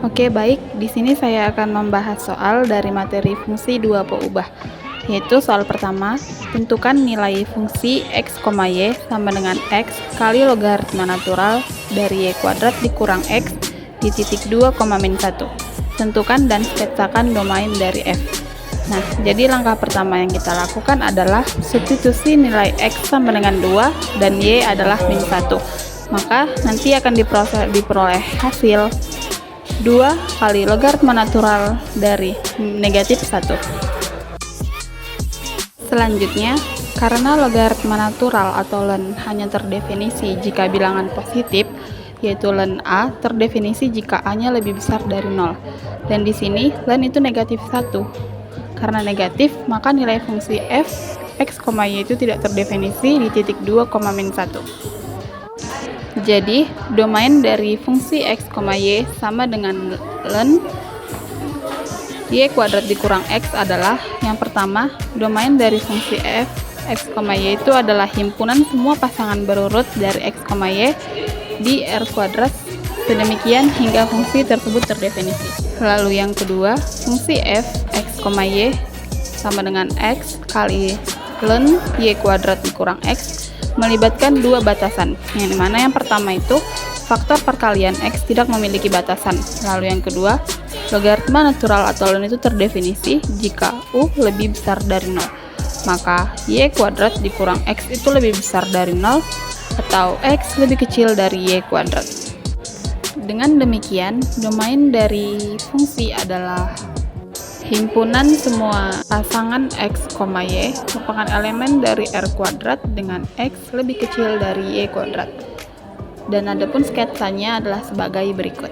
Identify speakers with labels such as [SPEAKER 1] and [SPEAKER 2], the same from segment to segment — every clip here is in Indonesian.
[SPEAKER 1] Oke, baik. Di sini saya akan membahas soal dari materi fungsi dua peubah, yaitu soal pertama, tentukan nilai fungsi x, y sama dengan x kali logaritma natural dari y kuadrat dikurang x di titik 2, min 1. Tentukan dan sketsakan domain dari f. Nah, jadi langkah pertama yang kita lakukan adalah substitusi nilai x sama dengan 2 dan y adalah min 1. Maka nanti akan diperoleh hasil 2 kali logaritma natural dari negatif 1. Selanjutnya, karena logaritma natural atau ln hanya terdefinisi jika bilangan positif, yaitu ln A terdefinisi jika A-nya lebih besar dari 0. Dan di sini ln itu negatif 1. Karena negatif, maka nilai fungsi f, x, y itu tidak terdefinisi di titik 2, min 1. Jadi, domain dari fungsi x, y sama dengan ln y kuadrat dikurang x adalah yang pertama, domain dari fungsi f, x, y itu adalah himpunan semua pasangan berurut dari x, y di R kuadrat sedemikian hingga fungsi tersebut terdefinisi. Lalu yang kedua, fungsi f, x, y sama dengan x kali ln y kuadrat dikurang x melibatkan dua batasan, yang dimana yang pertama itu faktor perkalian x tidak memiliki batasan. Lalu yang kedua, logaritma natural atau ln itu terdefinisi jika u lebih besar dari 0. Maka y kuadrat dikurang x itu lebih besar dari 0 atau x lebih kecil dari y kuadrat. Dengan demikian, domain dari fungsi adalah himpunan semua pasangan x, y merupakan elemen dari R kuadrat dengan x lebih kecil dari y kuadrat. Dan adapun sketsanya adalah sebagai berikut.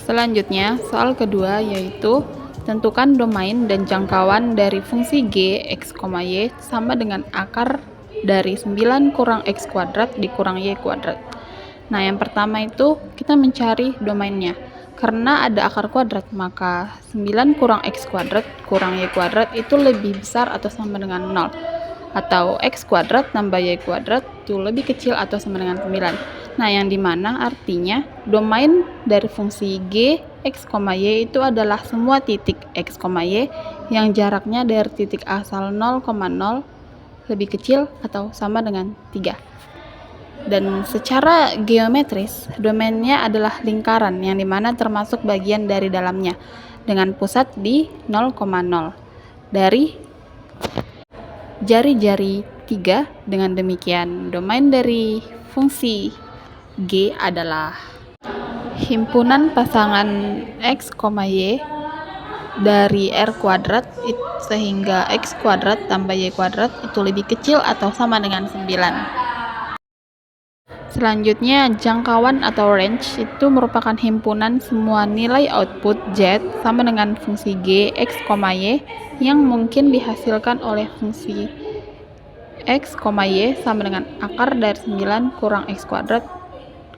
[SPEAKER 1] Selanjutnya, soal kedua yaitu tentukan domain dan jangkauan dari fungsi g, x, y sama dengan akar dari 9 kurang x kuadrat dikurang y kuadrat. Nah, yang pertama itu kita mencari domainnya. Karena ada akar kuadrat, maka 9 kurang x kuadrat kurang y kuadrat itu lebih besar atau sama dengan 0. Atau x kuadrat tambah y kuadrat itu lebih kecil atau sama dengan 9. Nah, yang dimana artinya domain dari fungsi g, x, y itu adalah semua titik x, y yang jaraknya dari titik asal 0,0 lebih kecil atau sama dengan 3. Dan secara geometris, domainnya adalah lingkaran yang dimana termasuk bagian dari dalamnya dengan pusat di 0,0 dari jari-jari 3. Dengan demikian, domain dari fungsi g adalah himpunan pasangan x, y dari R kuadrat sehingga x kuadrat tambah y kuadrat itu lebih kecil atau sama dengan 9. Selanjutnya, jangkauan atau range itu merupakan himpunan semua nilai output z sama dengan fungsi g, x, y yang mungkin dihasilkan oleh fungsi x, y sama dengan akar dari 9 kurang x kuadrat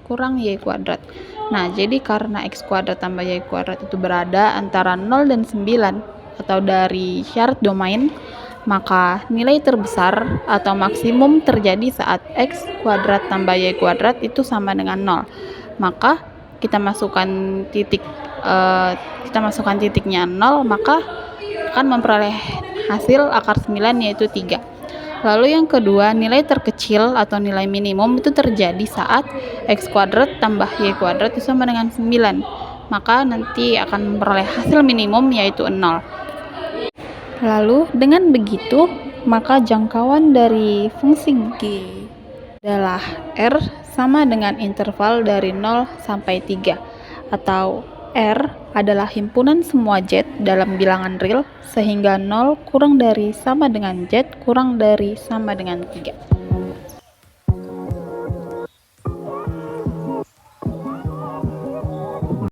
[SPEAKER 1] kurang y kuadrat. Nah, jadi karena x kuadrat tambah y kuadrat itu berada antara 0 dan 9 atau dari syarat domain, maka nilai terbesar atau maksimum terjadi saat x kuadrat tambah y kuadrat itu sama dengan 0. Maka kita masukkan titiknya 0, maka akan memperoleh hasil akar 9 yaitu 3. Lalu yang kedua, nilai terkecil atau nilai minimum itu terjadi saat x kuadrat tambah y kuadrat itu sama dengan 9. Maka nanti akan memperoleh hasil minimum yaitu 0. Lalu dengan begitu, maka jangkauan dari fungsi g adalah R sama dengan interval dari 0 sampai 3, atau R adalah himpunan semua z dalam bilangan real sehingga 0 kurang dari sama dengan z kurang dari sama dengan 3.